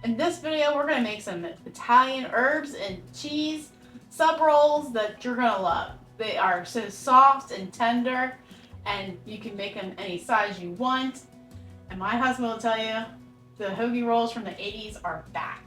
In this video, we're going to make some Italian herbs and cheese sub rolls that you're going to love. They are so soft and tender, and you can make them any size you want. And my husband will tell you, the hoagie rolls from the 80s are back.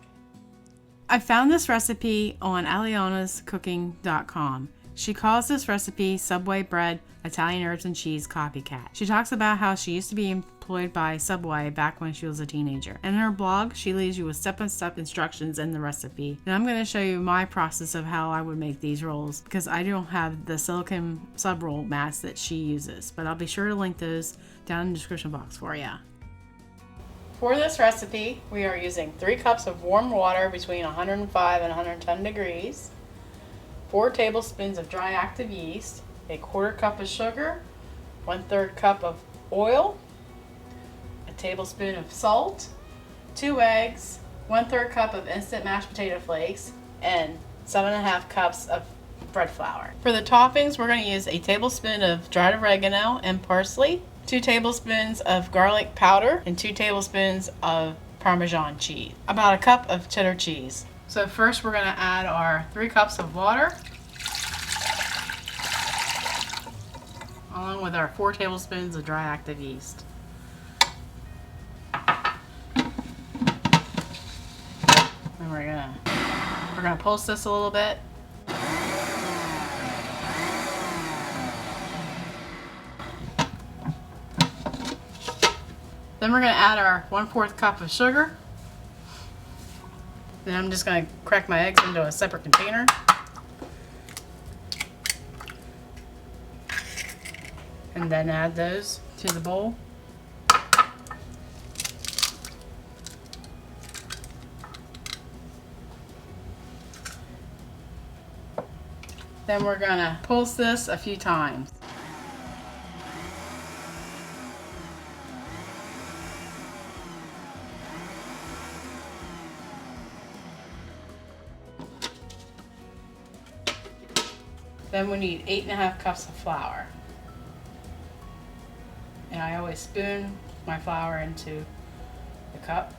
I found this recipe on alianascooking.com. She calls this recipe Subway Bread, Italian Herbs and Cheese Copycat. She talks about how she used to be employed by Subway back when she was a teenager. In her blog, she leaves you with step-by-step instructions in the recipe. And I'm going to show you my process of how I would make these rolls because I don't have the silicone sub roll mats that she uses. But I'll be sure to link those down in the description box for you. For this recipe, we are using 3 cups of warm water between 105 and 110 degrees, 4 tablespoons of dry active yeast, a 1/4 cup of sugar, 1/3 cup of oil, a tablespoon of salt, 2 eggs, 1/3 cup of instant mashed potato flakes, and 7.5 cups of bread flour. For the toppings, we're going to use a tablespoon of dried oregano and parsley, 2 tablespoons of garlic powder, and 2 tablespoons of Parmesan cheese. About a cup of cheddar cheese. So first we're going to add our 3 cups of water, along with our 4 tablespoons of dry active yeast. And we're gonna pulse this a little bit. Then we're going to add our 1/4 cup of sugar. Then I'm just going to crack my eggs into a separate container. And then add those to the bowl. Then we're going to pulse this a few times. Then we need 8.5 cups of flour. And I always spoon my flour into the cup.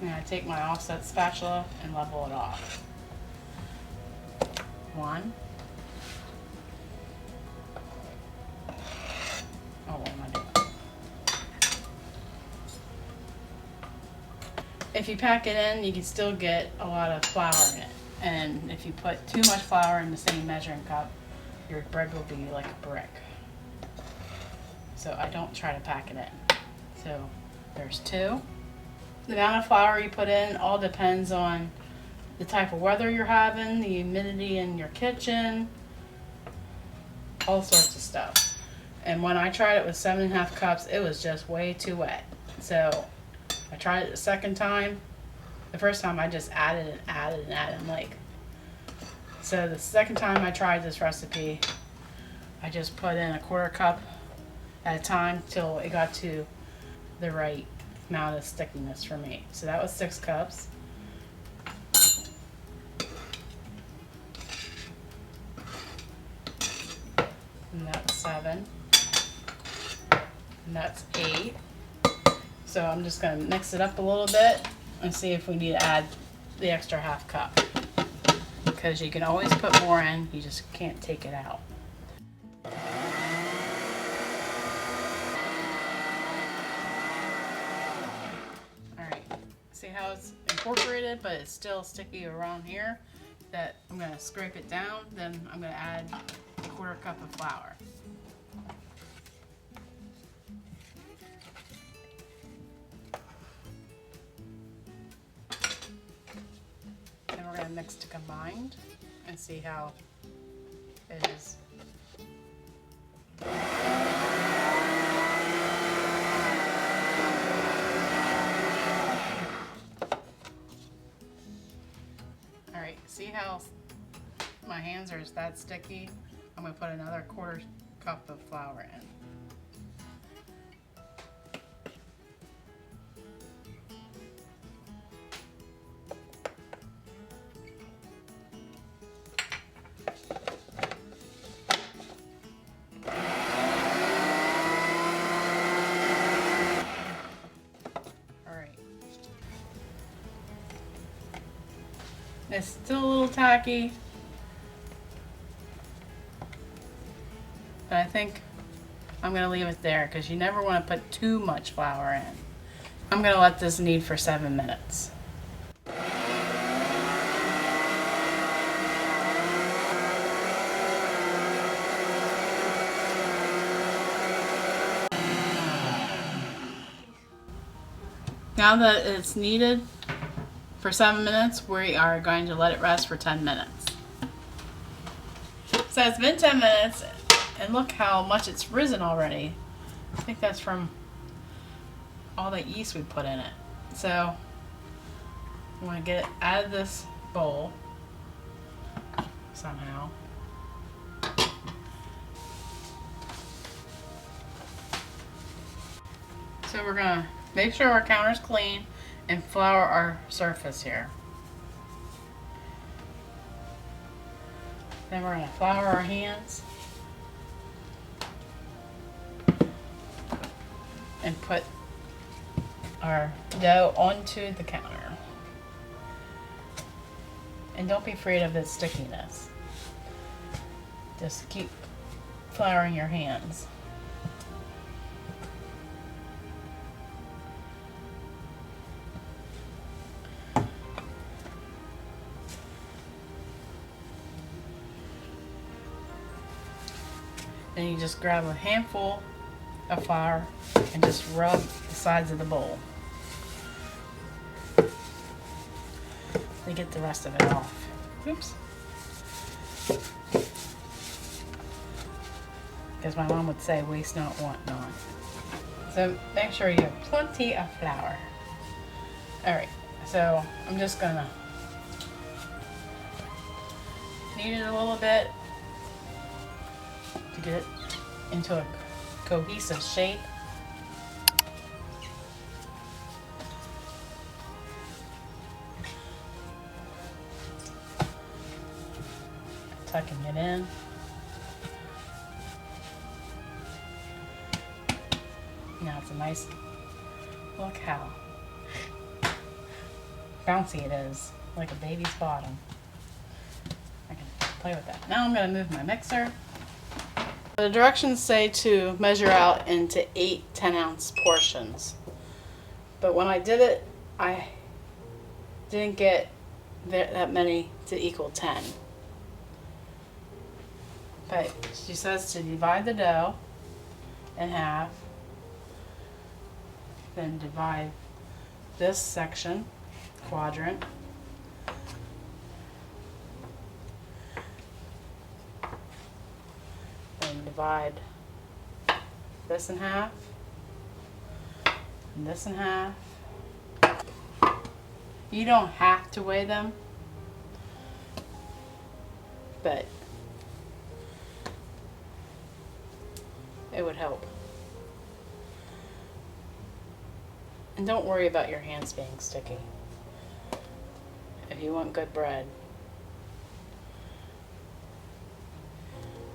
And I take my offset spatula and level it off. 1. Oh, what am I doing? If you pack it in, you can still get a lot of flour in it. And if you put too much flour in the same measuring cup, your bread will be like a brick. So I don't try to pack it in. So there's 2. The amount of flour you put in all depends on the type of weather you're having, the humidity in your kitchen, all sorts of stuff. And when I tried it with 7.5 cups, it was just way too wet. So I tried it the second time. The first time I just added like. So the second time I tried this recipe, I just put in a 1/4 cup at a time till it got to the right amount of stickiness for me. So that was 6 cups. And that's 7. And that's 8. So I'm just going to mix it up a little bit and see if we need to add the extra 1/2 cup. Because you can always put more in, you just can't take it out. Alright, see how it's incorporated, but it's still sticky around here? That I'm going to scrape it down, then I'm going to add a 1/4 cup of flour. We're going to mix to combined and see how it is. Alright, see how my hands are that sticky? I'm going to put another 1/4 cup of flour in. It's still a little tacky, but I think I'm going to leave it there because you never want to put too much flour in. I'm going to let this knead for 7 minutes. Now that it's kneaded for 7 minutes, we are going to let it rest for 10 minutes. So it's been 10 minutes, and look how much it's risen already. I think that's from all the yeast we put in it. So I'm going to get it out of this bowl somehow. So we're going to make sure our counter's clean and flour our surface here. Then we're going to flour our hands and put our dough onto the counter. And don't be afraid of its stickiness. Just keep flouring your hands. Then you just grab a handful of flour and just rub the sides of the bowl to get the rest of it off. Oops. Because my mom would say, waste not, want not. So make sure you have plenty of flour. Alright, so I'm just gonna knead it a little bit to get it into a cohesive shape. Tucking it in. Now it's a nice, look how bouncy it is, like a baby's bottom. I can play with that. Now I'm going to move my mixer. The directions say to measure out into 8 10-ounce portions. But when I did it, I didn't get that many to equal 10. But she says to divide the dough in half, then divide this section, quadrant, then divide this in half, and this in half. You don't have to weigh them, but it would help. And don't worry about your hands being sticky. If you want good bread,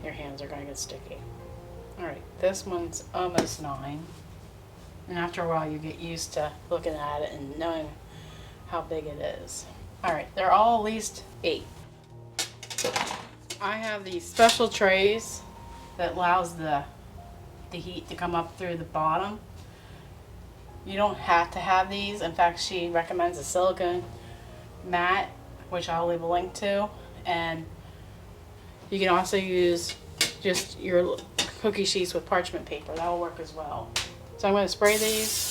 your hands are going to get sticky. Alright, this one's almost 9. And after a while you get used to looking at it and knowing how big it is. Alright, they're all at least 8. I have these special trays that allows the heat to come up through the bottom. You don't have to have these. In fact, she recommends a silicone mat, which I'll leave a link to. And you can also use just your cookie sheets with parchment paper. That will work as well. So I'm going to spray these.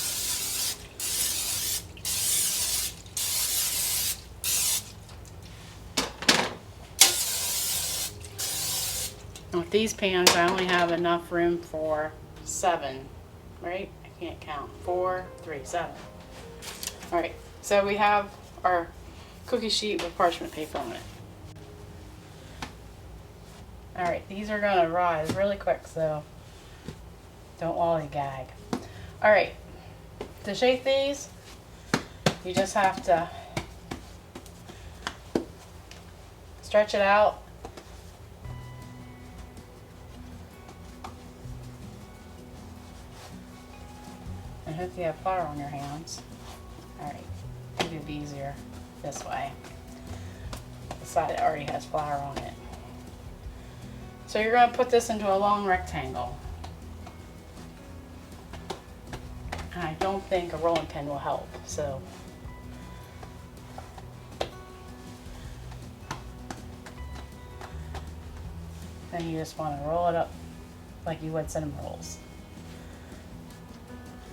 With these pans, I only have enough room for 7, right? I can't count. 4, 3, 7. Alright, so we have our cookie sheet with parchment paper on it. Alright, these are going to rise really quick, so don't lollygag. Alright, to shape these, you just have to stretch it out. And hope you have flour on your hands. Alright, maybe it'd be easier this way. the side that already has flour on it. So you're going to put this into a long rectangle. And I don't think a rolling pin will help, so. Then you just want to roll it up like you would cinnamon rolls.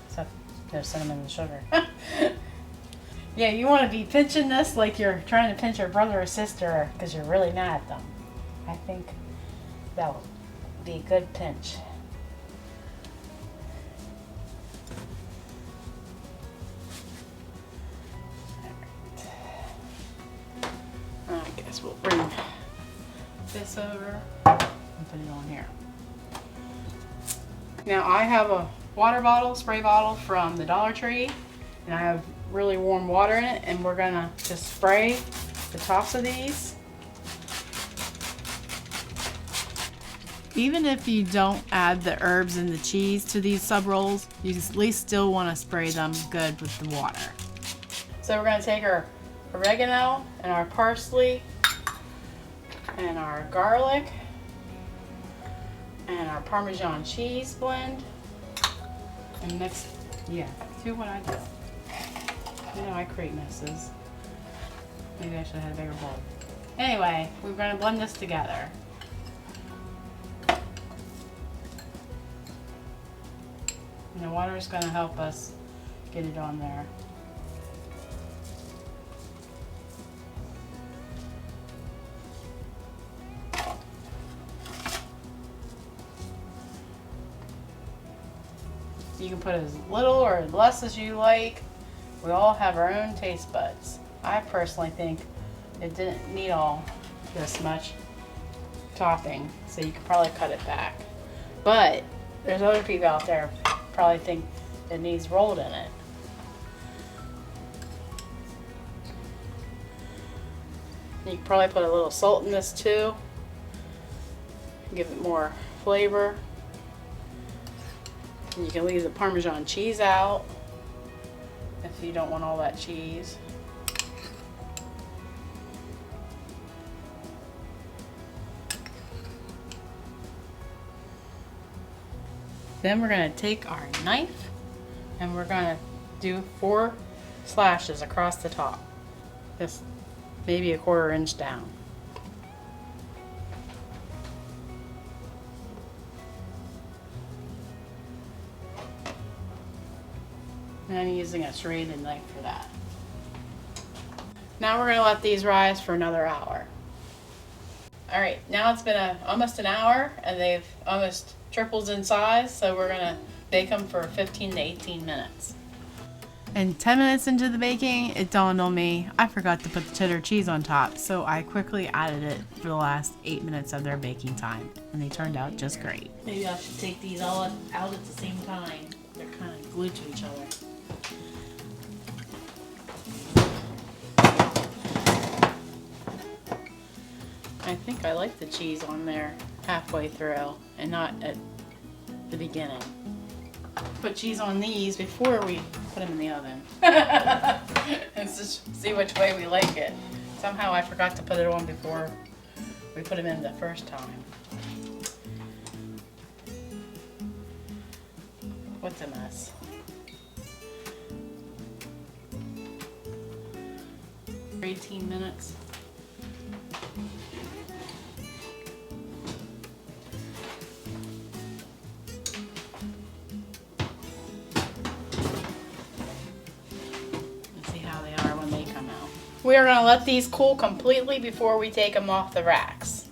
Except there's cinnamon and sugar. Yeah, you want to be pinching this like you're trying to pinch your brother or sister because you're really mad at them. I think that would be a good pinch. Alright. I guess we'll bring this over and put it on here. Now I have a water bottle, spray bottle from the Dollar Tree, and I have really warm water in it, and we're gonna just spray the tops of these. Even if you don't add the herbs and the cheese to these sub rolls, you at least still want to spray them good with the water. So we're going to take our oregano and our parsley and our garlic and our Parmesan cheese blend and mix. Yeah, do what I do. You know I create messes. Maybe I should have had a bigger bowl. Anyway, we're going to blend this together. And the water is going to help us get it on there. You can put as little or as less as you like. We all have our own taste buds. I personally think it didn't need all this much topping, so you could probably cut it back. But there's other people out there probably think it needs rolled in it. You can probably put a little salt in this too. Give it more flavor. And you can leave the Parmesan cheese out if you don't want all that cheese. Then we're going to take our knife and we're going to do 4 slashes across the top. Just maybe a 1/4 inch down. And I'm using a serrated knife for that. Now we're going to let these rise for another hour. Alright, now it's been almost an hour and they've almost tripled in size, so we're going to bake them for 15 to 18 minutes. And 10 minutes into the baking, it dawned on me I forgot to put the cheddar cheese on top, so I quickly added it for the last 8 minutes of their baking time, and they turned out just great. Maybe I should take these all out at the same time. They're kind of glued to each other. I think I like the cheese on there halfway through and not at the beginning. Put cheese on these before we put them in the oven. And just see which way we like it. Somehow I forgot to put it on before we put them in the first time. What's a mess? For 18 minutes. We are going to let these cool completely before we take them off the racks.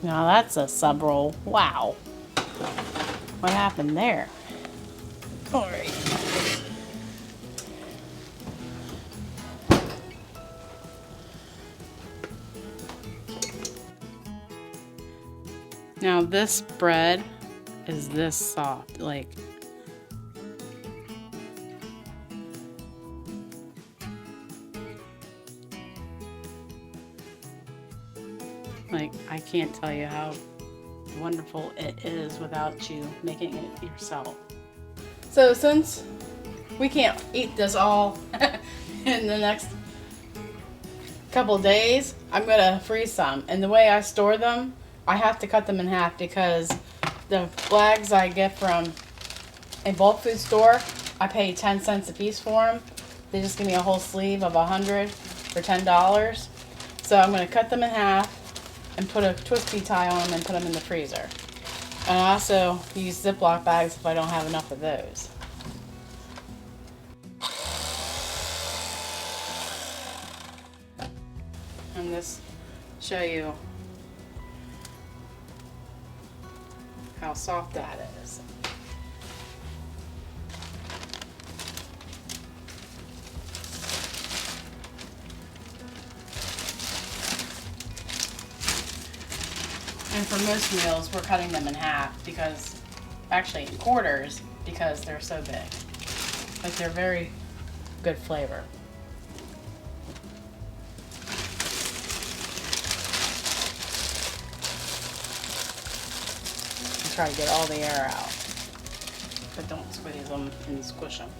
Now that's a sub roll. Wow. What happened there? Alright. Now this bread is this soft, like I can't tell you how wonderful it is without you making it yourself. So since we can't eat this all in the next couple days, I'm gonna freeze some. And the way I store them, I have to cut them in half because the bags I get from a bulk food store, I pay 10 cents a piece for them. They just give me a whole sleeve of 100 for $10. So I'm gonna cut them in half and put a twisty tie on them and put them in the freezer. And I also use Ziploc bags if I don't have enough of those. And this show you how soft that is. And for most meals, we're cutting them in half because, actually in quarters, because they're so big. But they're very good flavor. And try to get all the air out. But don't squeeze them and squish them.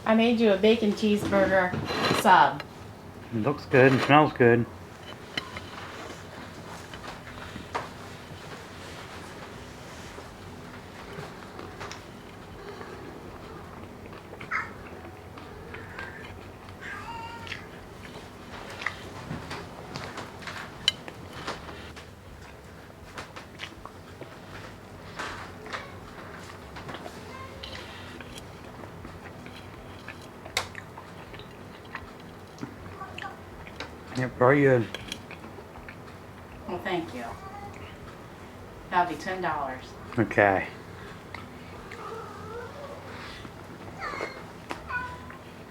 I made you a bacon cheeseburger sub. It looks good and smells good. Yep, very good. Well, thank you. That'll be $10. Okay.